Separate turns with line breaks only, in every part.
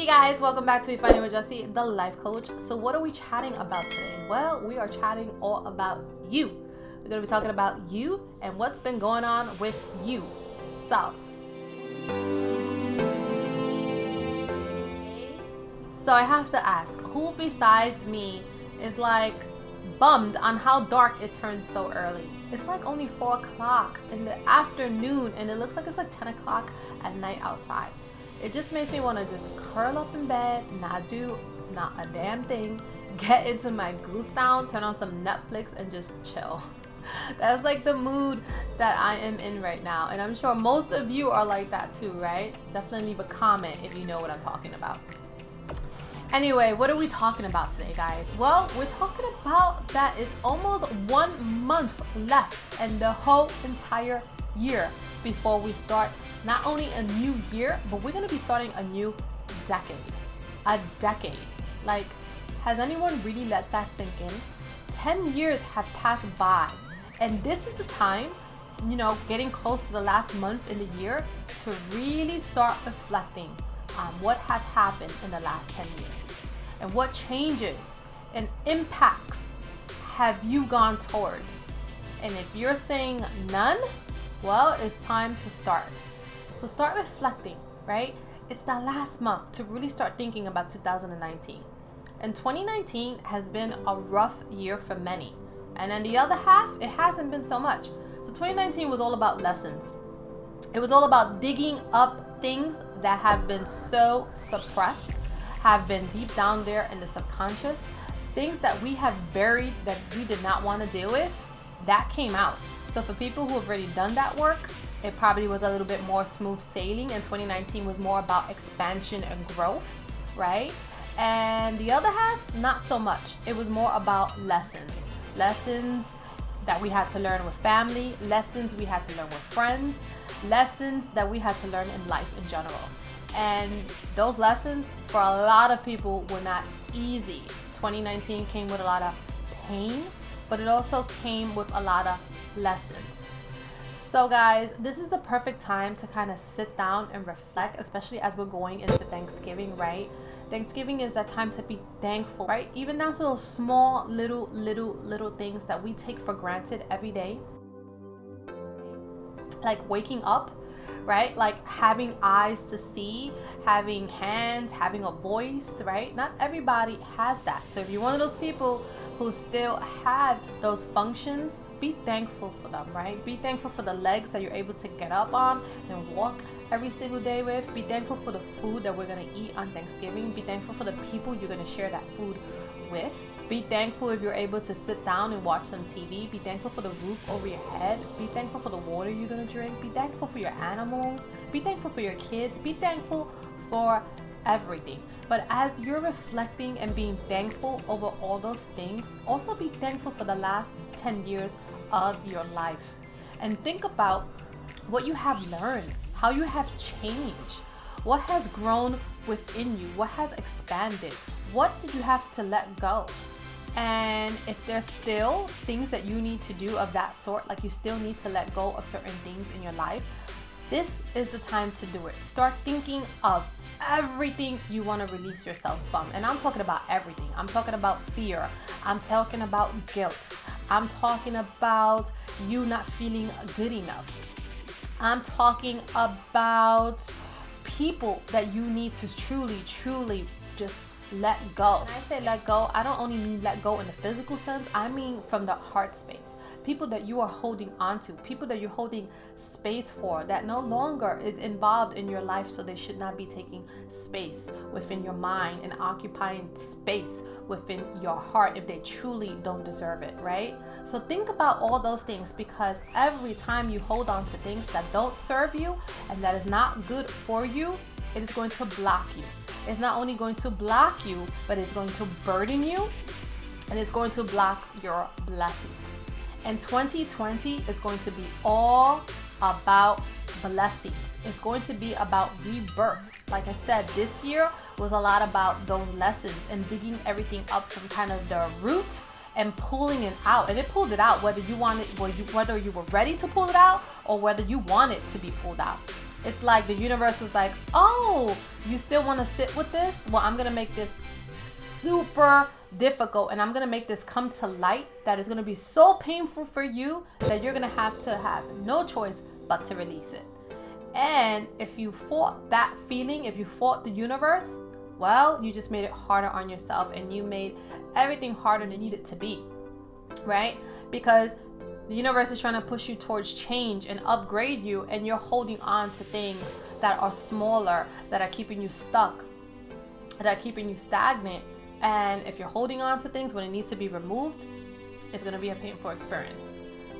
Hey guys, welcome back to Be Funny with Jessie, the life coach. So what are we chatting about today? Well, we are chatting all about you. We're going to be talking about you and what's been going on with you. So I have to ask, who besides me is like bummed on how dark it turned so early? It's like only 4 o'clock in the afternoon and it looks like it's like 10 o'clock at night outside. It just makes me want to just curl up in bed, not do not a damn thing, get into my goose down, turn on some Netflix and just chill. That's like the mood that I am in right now. And I'm sure most of you are like that too, right? Definitely leave a comment if you know what I'm talking about. Anyway, what are we talking about today, guys? Well, we're talking about that it's almost 1 month left in the whole entire year before we start not only a new year, but we're going to be starting a new decade. A decade. Like, has anyone really let that sink in? 10 years have passed by, and this is the time, getting close to the last month in the year to really start reflecting on what has happened in the last 10 years and what changes and impacts have you gone towards. And if you're saying none, well, it's time to start. So start reflecting, right? It's the last month to really start thinking about 2019. And 2019 has been a rough year for many. And then the other half, it hasn't been so much. So 2019 was all about lessons. It was all about digging up things that have been so suppressed, have been deep down there in the subconscious, things that we have buried that we did not want to deal with, that came out. So for people who have already done that work, it probably was a little bit more smooth sailing, and 2019 was more about expansion and growth, right? And the other half, not so much. It was more about lessons. Lessons that we had to learn with family, lessons we had to learn with friends, lessons that we had to learn in life in general. And those lessons, for a lot of people, were not easy. 2019 came with a lot of pain, but it also came with a lot of lessons. So guys, this is the perfect time to kind of sit down and reflect, especially as we're going into Thanksgiving, right? Thanksgiving is that time to be thankful, right? Even down to those small, little things that we take for granted every day. Like waking up, right? Like having eyes to see, having hands, having a voice, right? Not everybody has that. So if you're one of those people who still have those functions, be thankful for them, right? Be thankful for the legs that you're able to get up on and walk every single day with. Be thankful for the food that we're going to eat on Thanksgiving. Be thankful for the people you're going to share that food with. Be thankful if you're able to sit down and watch some TV. Be thankful for the roof over your head. Be thankful for the water you're going to drink. Be thankful for your animals. Be thankful for your kids. Be thankful for everything. But as you're reflecting and being thankful over all those things, also be thankful for the last 10 years of your life. And think about what you have learned, how you have changed, what has grown within you, what has expanded, what did you have to let go. And if there's still things that you need to do of that sort, like you still need to let go of certain things in your life, this is the time to do it. Start thinking of everything you want to release yourself from. And I'm talking about everything. I'm talking about fear. I'm talking about guilt. I'm talking about you not feeling good enough. I'm talking about people that you need to truly just let go. When I say let go, I don't only mean let go in the physical sense. I mean from the heart space. People that you are holding on to, people that you're holding space for, that no longer is involved in your life, so they should not be taking space within your mind and occupying space within your heart if they truly don't deserve it, right? So think about all those things, because every time you hold on to things that don't serve you and that is not good for you, it is going to block you. It's not only going to block you, but it's going to burden you, and it's going to block your blessings. And 2020 is going to be all about blessings. It's going to be about rebirth. Like I said, this year was a lot about those lessons and digging everything up from kind of the root and pulling it out. And it pulled it out, whether you were ready to pull it out or whether you want it to be pulled out. It's like the universe was like, oh, you still want to sit with this? Well, I'm going to make this super difficult, and I'm going to make this come to light that is going to be so painful for you that you're going to have no choice but to release it. And if you fought that feeling, if you fought the universe, well, you just made it harder on yourself, and you made everything harder than it needed to be, right? Because the universe is trying to push you towards change and upgrade you, and you're holding on to things that are smaller, that are keeping you stuck, that are keeping you stagnant. And if you're holding on to things when it needs to be removed, it's going to be a painful experience.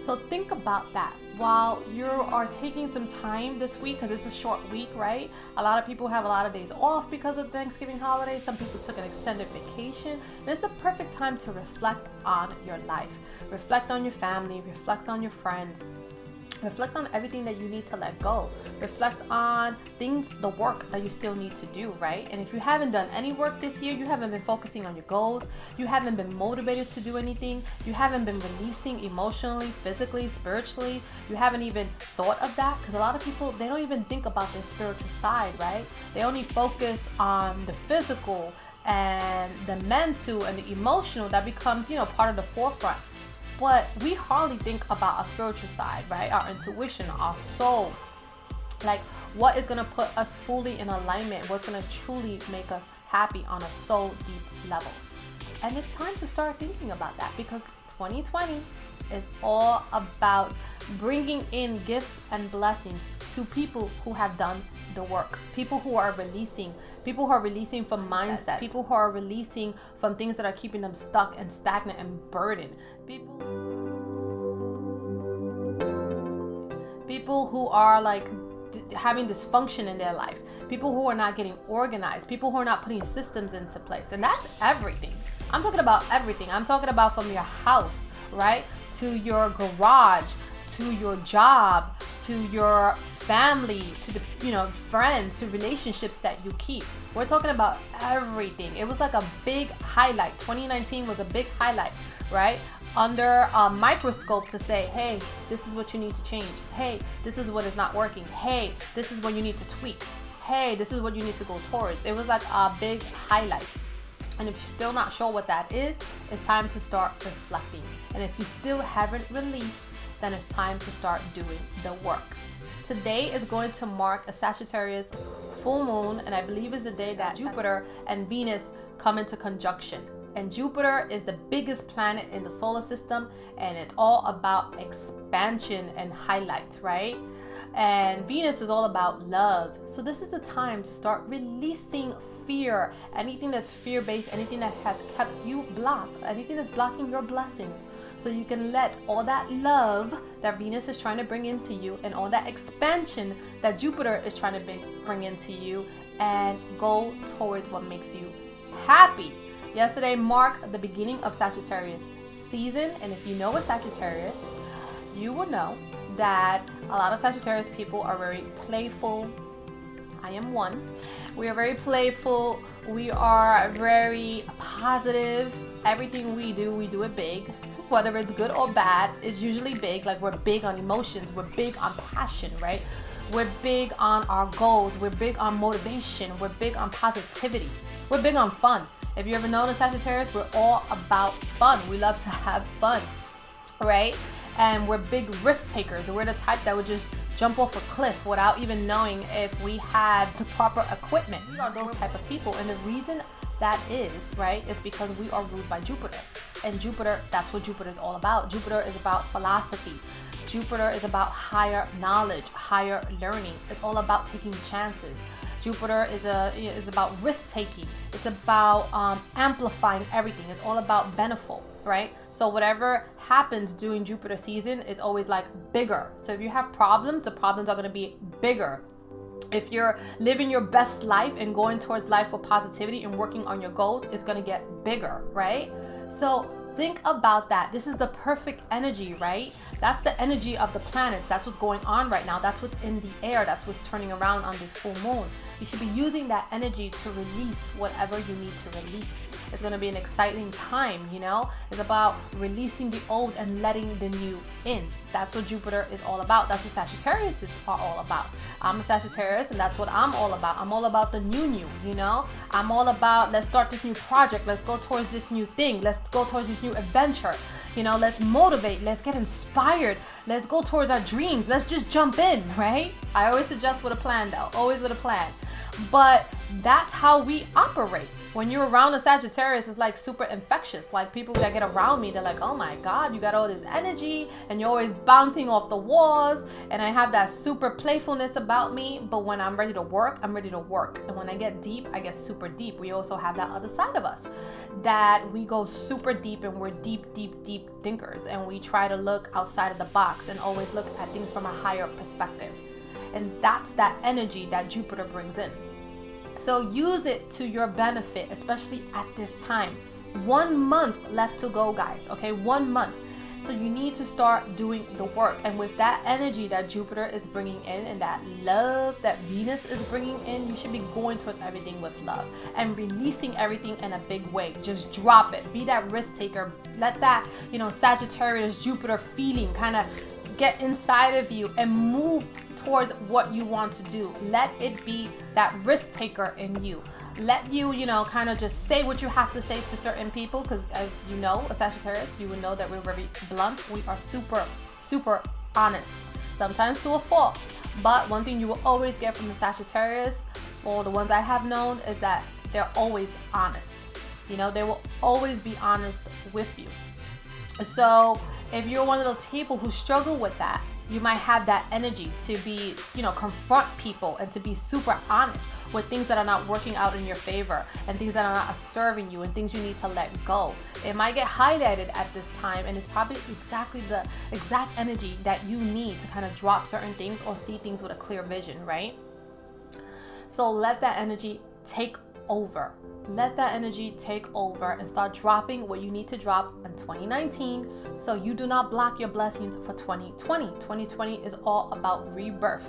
So think about that while you are taking some time this week, because it's a short week, right? A lot of people have a lot of days off because of Thanksgiving holiday. Some people took an extended vacation. And it's the perfect time to reflect on your life. Reflect on your family, reflect on your friends. Reflect on everything that you need to let go. Reflect on things, the work that you still need to do, right? And if you haven't done any work this year, you haven't been focusing on your goals, you haven't been motivated to do anything, you haven't been releasing emotionally, physically, spiritually, you haven't even thought of that, because a lot of people, they don't even think about their spiritual side, right? They only focus on the physical and the mental and the emotional that becomes, part of the forefront. But we hardly think about our spiritual side, right? Our intuition, our soul. Like, what is going to put us fully in alignment? What's going to truly make us happy on a soul deep level? And it's time to start thinking about that, because 2020 is all about bringing in gifts and blessings to people who have done the work, people who are releasing from mindset, people who are releasing from things that are keeping them stuck and stagnant and burdened, people who are like having dysfunction in their life, people who are not getting organized, people who are not putting systems into place. And that's everything. I'm talking about everything. I'm talking about from your house, right, to your garage, to your job, to your family, to the friends, to relationships that you keep. We're talking about everything. It was like a big highlight. 2019 was a big highlight, right? Under a microscope to say, hey, this is what you need to change. Hey, this is what is not working. Hey, this is what you need to tweak. Hey, this is what you need to go towards. It was like a big highlight. And if you're still not sure what that is, it's time to start reflecting. And if you still haven't released, then it's time to start doing the work. Today is going to mark a Sagittarius full moon, and I believe is the day that Jupiter and Venus come into conjunction. And Jupiter is the biggest planet in the solar system, and it's all about expansion and highlight, right? And Venus is all about love. So this is the time to start releasing fear, anything that's fear-based, anything that has kept you blocked, anything that's blocking your blessings. So you can let all that love that Venus is trying to bring into you, and all that expansion that Jupiter is trying to bring into you, and go towards what makes you happy. Yesterday marked the beginning of Sagittarius season, and if you know a Sagittarius, you will know that a lot of Sagittarius people are very playful. I am one. We are very playful. We are very positive. Everything we do it big. Whether it's good or bad, it's usually big. Like, we're big on emotions. We're big on passion, right? We're big on our goals. We're big on motivation. We're big on positivity. We're big on fun. If you ever notice Sagittarius, we're all about fun. We love to have fun, right? And we're big risk takers. We're the type that would just jump off a cliff without even knowing if we had the proper equipment. We are those type of people. And the reason that is, right, is because we are ruled by Jupiter. And Jupiter, that's what Jupiter is all about. Jupiter is about philosophy. Jupiter is about higher knowledge, higher learning. It's all about taking chances. Jupiter is about risk taking. It's about amplifying everything. It's all about benefit, right? So whatever happens during Jupiter season is always like bigger. So if you have problems, the problems are going to be bigger. If you're living your best life and going towards life with positivity and working on your goals, it's going to get bigger, right? So think about that. This is the perfect energy, right? That's the energy of the planets. That's what's going on right now. That's what's in the air. That's what's turning around on this full moon. You should be using that energy to release whatever you need to release. It's going to be an exciting time, you know? It's about releasing the old and letting the new in. That's what Jupiter is all about. That's what Sagittarius is all about. I'm a Sagittarius, and that's what I'm all about. I'm all about the new, you know? I'm all about, let's start this new project. Let's go towards this new thing. Let's go towards this new adventure. You know, let's motivate. Let's get inspired. Let's go towards our dreams. Let's just jump in, right? I always suggest with a plan, though. Always with a plan. But that's how we operate. When you're around a Sagittarius, it's like super infectious. Like people that get around me, they're like, oh my God, you got all this energy and you're always bouncing off the walls. And I have that super playfulness about me. But when I'm ready to work, I'm ready to work. And when I get deep, I get super deep. We also have that other side of us that we go super deep, and we're deep thinkers. And we try to look outside of the box and always look at things from a higher perspective. And that's that energy that Jupiter brings in. So use it to your benefit, especially at this time. 1 month left to go, guys. Okay, 1 month. So you need to start doing the work. And with that energy that Jupiter is bringing in, and that love that Venus is bringing in, you should be going towards everything with love and releasing everything in a big way. Just drop it. Be that risk taker. Let that, you know, Sagittarius Jupiter feeling kind of get inside of you and move towards what you want to do. Let it be that risk taker in you. Let you, you know, kind of just say what you have to say to certain people, because as you know, a Sagittarius, you would know that we're very blunt. We are super honest, sometimes to a fault. But one thing you will always get from the Sagittarius, or the ones I have known, is that they're always honest. You know, they will always be honest with you. So if you're one of those people who struggle with that, you might have that energy to be, you know, confront people and to be super honest with things that are not working out in your favor and things that are not serving you and things you need to let go. It might get highlighted at this time, and it's probably exactly the exact energy that you need to kind of drop certain things or see things with a clear vision, right? So let that energy take over. Let that energy take over and start dropping what you need to drop in 2019, so you do not block your blessings for 2020. 2020 is all about rebirth.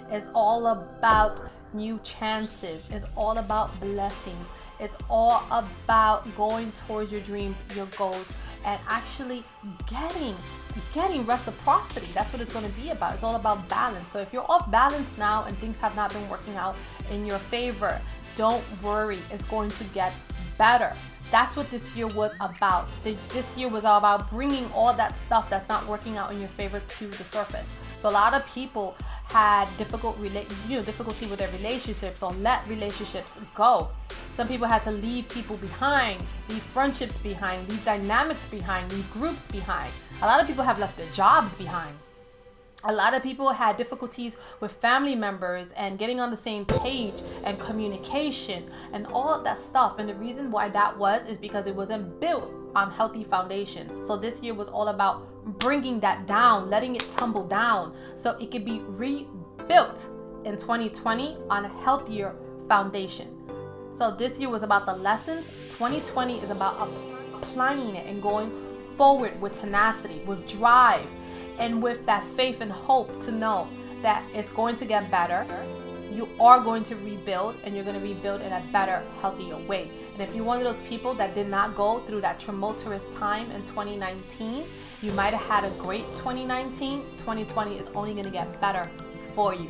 It's all about new chances. It's all about blessings. It's all about going towards your dreams, your goals, and actually getting reciprocity. That's what it's going to be about. It's all about balance. So if you're off balance now and things have not been working out in your favor, don't worry, it's going to get better. That's what this year was about. This year was all about bringing all that stuff that's not working out in your favor to the surface. So a lot of people had difficulty with their relationships, or let relationships go. Some people had to leave people behind, leave friendships behind, leave dynamics behind, leave groups behind. A lot of people have left their jobs behind. A lot of people had difficulties with family members and getting on the same page and communication and all of that stuff. And the reason why that was is because it wasn't built on healthy foundations. So this year was all about bringing that down, letting it tumble down so it could be rebuilt in 2020 on a healthier foundation. So this year was about the lessons. 2020 is about applying it and going forward with tenacity, with drive, and with that faith and hope to know that it's going to get better. You are going to rebuild, and you're going to rebuild in a better, healthier way. And if you're one of those people that did not go through that tumultuous time in 2019, you might have had a great 2019. 2020 is only going to get better for you.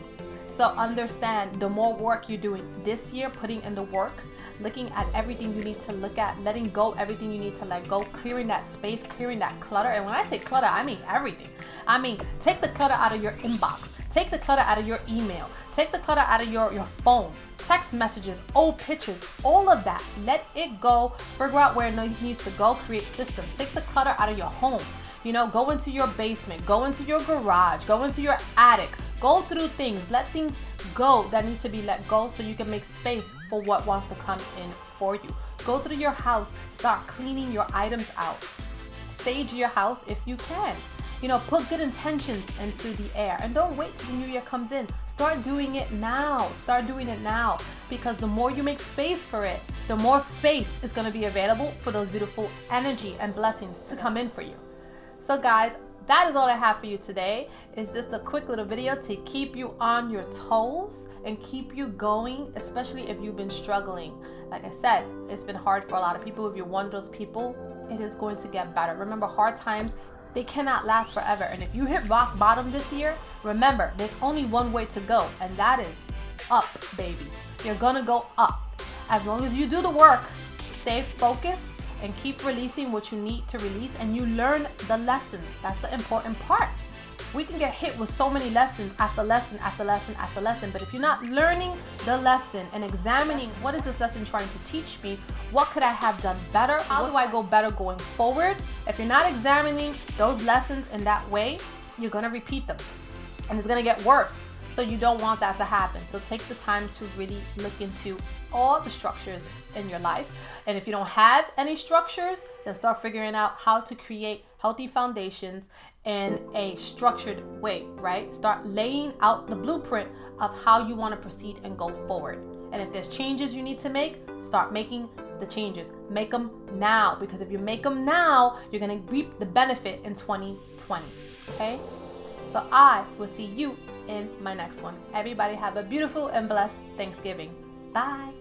So understand, the more work you're doing this year, putting in the work, looking at everything you need to look at, letting go everything you need to let go, clearing that space, clearing that clutter. And when I say clutter, I mean everything. I mean, take the clutter out of your inbox, take the clutter out of your email, take the clutter out of your phone, text messages, old pictures, all of that. Let it go, figure out where it needs to go, create systems. Take the clutter out of your home. You know, go into your basement, go into your garage, go into your attic, go through things, let things go that need to be let go so you can make space for what wants to come in for you. Go through your house, start cleaning your items out. Sage your house if you can. You know, put good intentions into the air and don't wait till the new year comes in. Start doing it now. Start doing it now, because the more you make space for it, the more space is going to be available for those beautiful energy and blessings to come in for you. So guys, that is all I have for you today. It's just a quick little video to keep you on your toes and keep you going, especially if you've been struggling Like I said, it's been hard for a lot of people. If you're one of those people, it is going to get better. Remember, hard times, they cannot last forever. And if you hit rock bottom this year, remember, there's only one way to go, and that is up, baby. You're gonna go up. As long as you do the work, stay focused, and keep releasing what you need to release, and you learn the lessons. That's the important part. We can get hit with so many lessons after lesson after lesson after lesson, but if you're not learning the lesson and examining, what is this lesson trying to teach me? What could I have done better? How do I go better going forward? If you're not examining those lessons in that way, you're gonna repeat them, and it's gonna get worse. So you don't want that to happen. So take the time to really look into all the structures in your life. And if you don't have any structures, then start figuring out how to create healthy foundations in a structured way, right? Start laying out the blueprint of how you want to proceed and go forward. And if there's changes you need to make, start making the changes. Make them now, because if you make them now, you're going to reap the benefit in 2020. Okay? So I will see you in my next one. Everybody have a beautiful and blessed Thanksgiving. Bye.